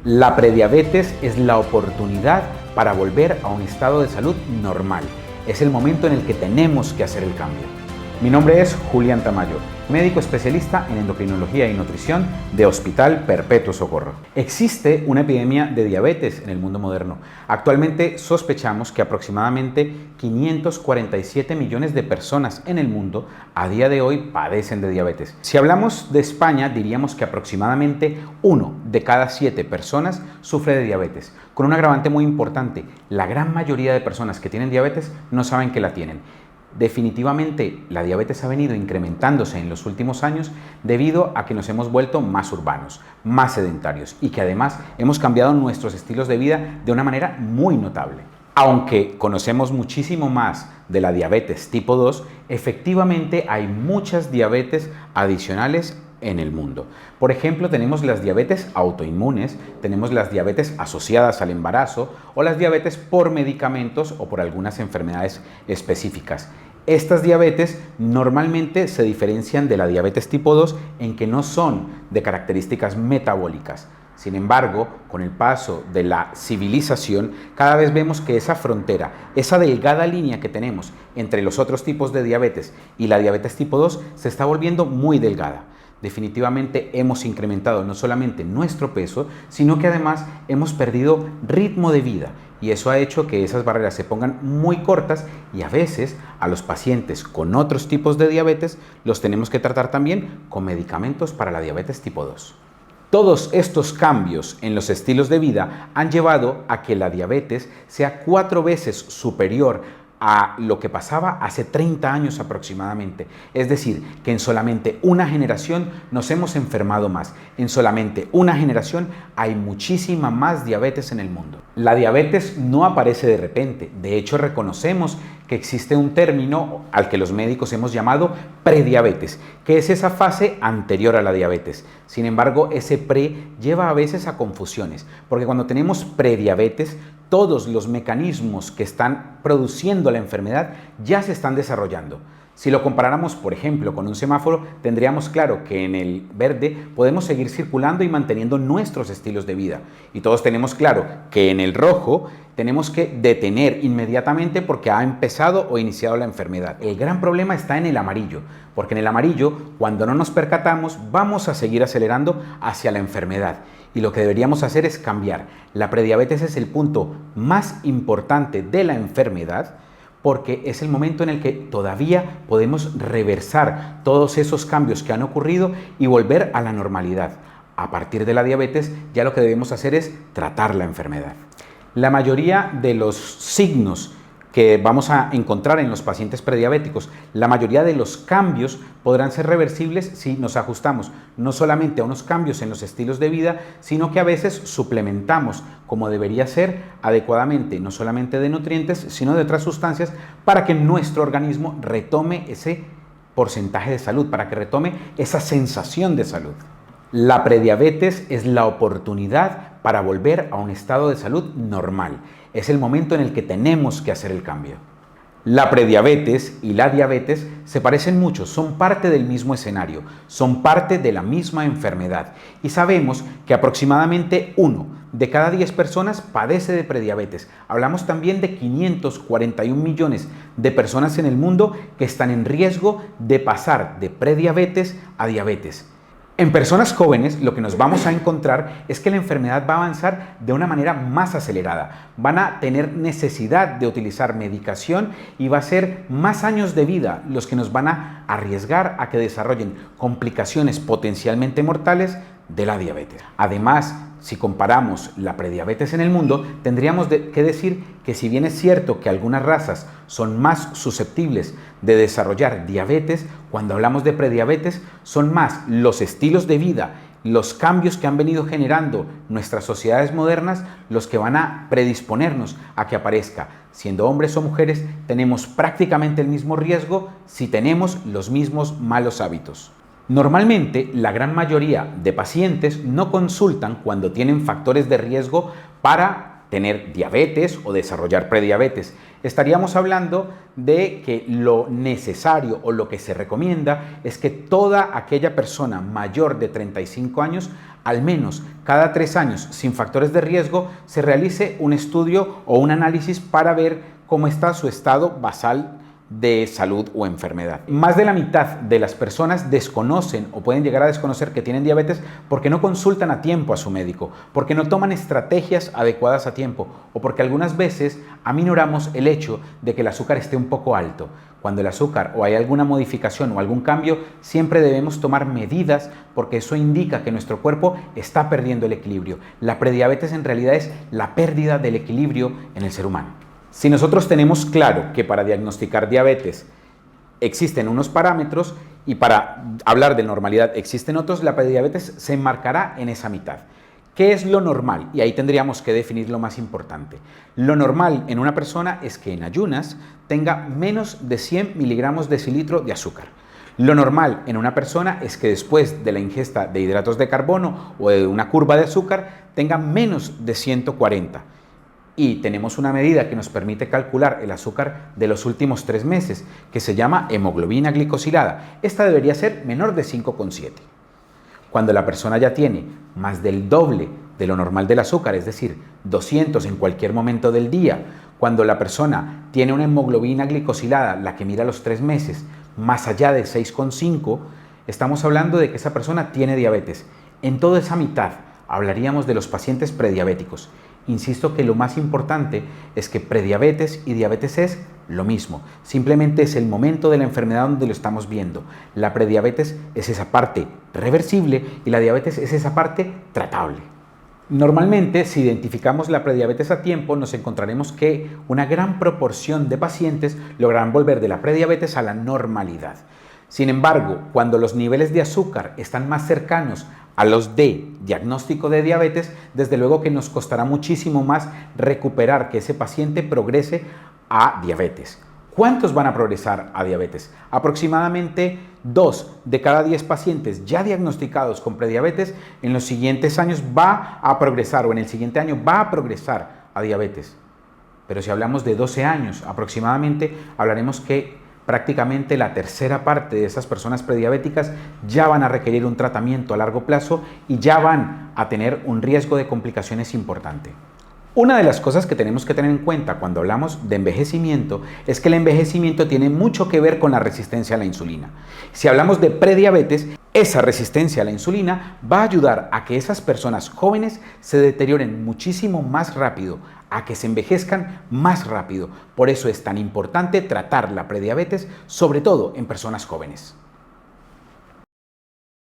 La prediabetes es la oportunidad para volver a un estado de salud normal. Es el momento en el que tenemos que hacer el cambio. Mi nombre es Julián Tamayo, médico especialista en endocrinología y nutrición de Hospital Perpetuo Socorro. Existe una epidemia de diabetes en el mundo moderno. Actualmente sospechamos que aproximadamente 547 millones de personas en el mundo a día de hoy padecen de diabetes. Si hablamos de España, diríamos que aproximadamente 1 de cada 7 personas sufre de diabetes, con un agravante muy importante: la gran mayoría de personas que tienen diabetes no saben que la tienen. Definitivamente la diabetes ha venido incrementándose en los últimos años debido a que nos hemos vuelto más urbanos, más sedentarios y que además hemos cambiado nuestros estilos de vida de una manera muy notable. Aunque conocemos muchísimo más de la diabetes tipo 2, efectivamente hay muchas diabetes adicionales en el mundo. Por ejemplo, tenemos las diabetes autoinmunes, tenemos las diabetes asociadas al embarazo o las diabetes por medicamentos o por algunas enfermedades específicas. Estas diabetes normalmente se diferencian de la diabetes tipo 2 en que no son de características metabólicas. Sin embargo, con el paso de la civilización, cada vez vemos que esa frontera, esa delgada línea que tenemos entre los otros tipos de diabetes y la diabetes tipo 2 se está volviendo muy delgada. Definitivamente hemos incrementado no solamente nuestro peso, sino que además hemos perdido ritmo de vida y eso ha hecho que esas barreras se pongan muy cortas y a veces a los pacientes con otros tipos de diabetes los tenemos que tratar también con medicamentos para la diabetes tipo 2. Todos estos cambios en los estilos de vida han llevado a que la diabetes sea 4 veces superior a lo que pasaba hace 30 años aproximadamente. Es decir, que en solamente una generación nos hemos enfermado más. En solamente una generación hay muchísima más diabetes en el mundo. La diabetes no aparece de repente. De hecho, reconocemos que existe un término al que los médicos hemos llamado prediabetes, que es esa fase anterior a la diabetes. Sin embargo, ese pre lleva a veces a confusiones, porque cuando tenemos prediabetes, todos los mecanismos que están produciendo la enfermedad ya se están desarrollando. Si lo comparáramos, por ejemplo, con un semáforo, tendríamos claro que en el verde podemos seguir circulando y manteniendo nuestros estilos de vida. Y todos tenemos claro que en el rojo tenemos que detener inmediatamente porque ha empezado o iniciado la enfermedad. El gran problema está en el amarillo, porque en el amarillo, cuando no nos percatamos, vamos a seguir acelerando hacia la enfermedad. Y lo que deberíamos hacer es cambiar. La prediabetes es el punto más importante de la enfermedad, porque es el momento en el que todavía podemos reversar todos esos cambios que han ocurrido y volver a la normalidad. A partir de la diabetes, ya lo que debemos hacer es tratar la enfermedad. La mayoría de los signos que vamos a encontrar en los pacientes prediabéticos, la mayoría de los cambios podrán ser reversibles si nos ajustamos no solamente a unos cambios en los estilos de vida, sino que a veces suplementamos como debería ser adecuadamente, no solamente de nutrientes, sino de otras sustancias para que nuestro organismo retome ese porcentaje de salud, para que retome esa sensación de salud. La prediabetes es la oportunidad para volver a un estado de salud normal. Es el momento en el que tenemos que hacer el cambio. La prediabetes y la diabetes se parecen mucho, son parte del mismo escenario, son parte de la misma enfermedad y sabemos que aproximadamente 1 de cada 10 personas padece de prediabetes. Hablamos también de 541 millones de personas en el mundo que están en riesgo de pasar de prediabetes a diabetes. En personas jóvenes lo que nos vamos a encontrar es que la enfermedad va a avanzar de una manera más acelerada. Van a tener necesidad de utilizar medicación y va a ser más años de vida los que nos van a arriesgar a que desarrollen complicaciones potencialmente mortales de la diabetes. Además, si comparamos la prediabetes en el mundo, tendríamos que decir que si bien es cierto que algunas razas son más susceptibles de desarrollar diabetes, cuando hablamos de prediabetes son más los estilos de vida, los cambios que han venido generando nuestras sociedades modernas los que van a predisponernos a que aparezca. Siendo hombres o mujeres, tenemos prácticamente el mismo riesgo si tenemos los mismos malos hábitos. Normalmente, la gran mayoría de pacientes no consultan cuando tienen factores de riesgo para tener diabetes o desarrollar prediabetes. Estaríamos hablando de que lo necesario o lo que se recomienda es que toda aquella persona mayor de 35 años al menos cada 3 años sin factores de riesgo se realice un estudio o un análisis para ver cómo está su estado basal de salud o enfermedad. Más de la mitad de las personas desconocen o pueden llegar a desconocer que tienen diabetes porque no consultan a tiempo a su médico, porque no toman estrategias adecuadas a tiempo o porque algunas veces aminoramos el hecho de que el azúcar esté un poco alto. Cuando el azúcar o hay alguna modificación o algún cambio, siempre debemos tomar medidas porque eso indica que nuestro cuerpo está perdiendo el equilibrio. La prediabetes en realidad es la pérdida del equilibrio en el ser humano. Si nosotros tenemos claro que para diagnosticar diabetes existen unos parámetros y para hablar de normalidad existen otros, la prediabetes se enmarcará en esa mitad. ¿Qué es lo normal? Y ahí tendríamos que definir lo más importante. Lo normal en una persona es que en ayunas tenga menos de 100 miligramos decilitro de azúcar. Lo normal en una persona es que después de la ingesta de hidratos de carbono o de una curva de azúcar tenga menos de 140. Y tenemos una medida que nos permite calcular el azúcar de los últimos 3 meses, que se llama hemoglobina glicosilada. Esta debería ser menor de 5,7. Cuando la persona ya tiene más del doble de lo normal del azúcar, es decir, 200 en cualquier momento del día, cuando la persona tiene una hemoglobina glicosilada, la que mira los 3 meses, más allá de 6,5, estamos hablando de que esa persona tiene diabetes. En toda esa mitad hablaríamos de los pacientes prediabéticos. Insisto que lo más importante es que prediabetes y diabetes es lo mismo, simplemente es el momento de la enfermedad donde lo estamos viendo. La prediabetes es esa parte reversible y la diabetes es esa parte tratable. Normalmente, si identificamos la prediabetes a tiempo, nos encontraremos que una gran proporción de pacientes lograrán volver de la prediabetes a la normalidad. Sin embargo, cuando los niveles de azúcar están más cercanos a los de diagnóstico de diabetes, desde luego que nos costará muchísimo más recuperar que ese paciente progrese a diabetes. ¿Cuántos van a progresar a diabetes? Aproximadamente 2 de cada 10 pacientes ya diagnosticados con prediabetes en los siguientes años va a progresar o en el siguiente año va a progresar a diabetes. Pero si hablamos de 12 años aproximadamente, hablaremos que prácticamente la tercera parte de esas personas prediabéticas ya van a requerir un tratamiento a largo plazo y ya van a tener un riesgo de complicaciones importante. Una de las cosas que tenemos que tener en cuenta cuando hablamos de envejecimiento es que el envejecimiento tiene mucho que ver con la resistencia a la insulina. Si hablamos de prediabetes, esa resistencia a la insulina va a ayudar a que esas personas jóvenes se deterioren muchísimo más rápido, a que se envejezcan más rápido. Por eso es tan importante tratar la prediabetes, sobre todo en personas jóvenes.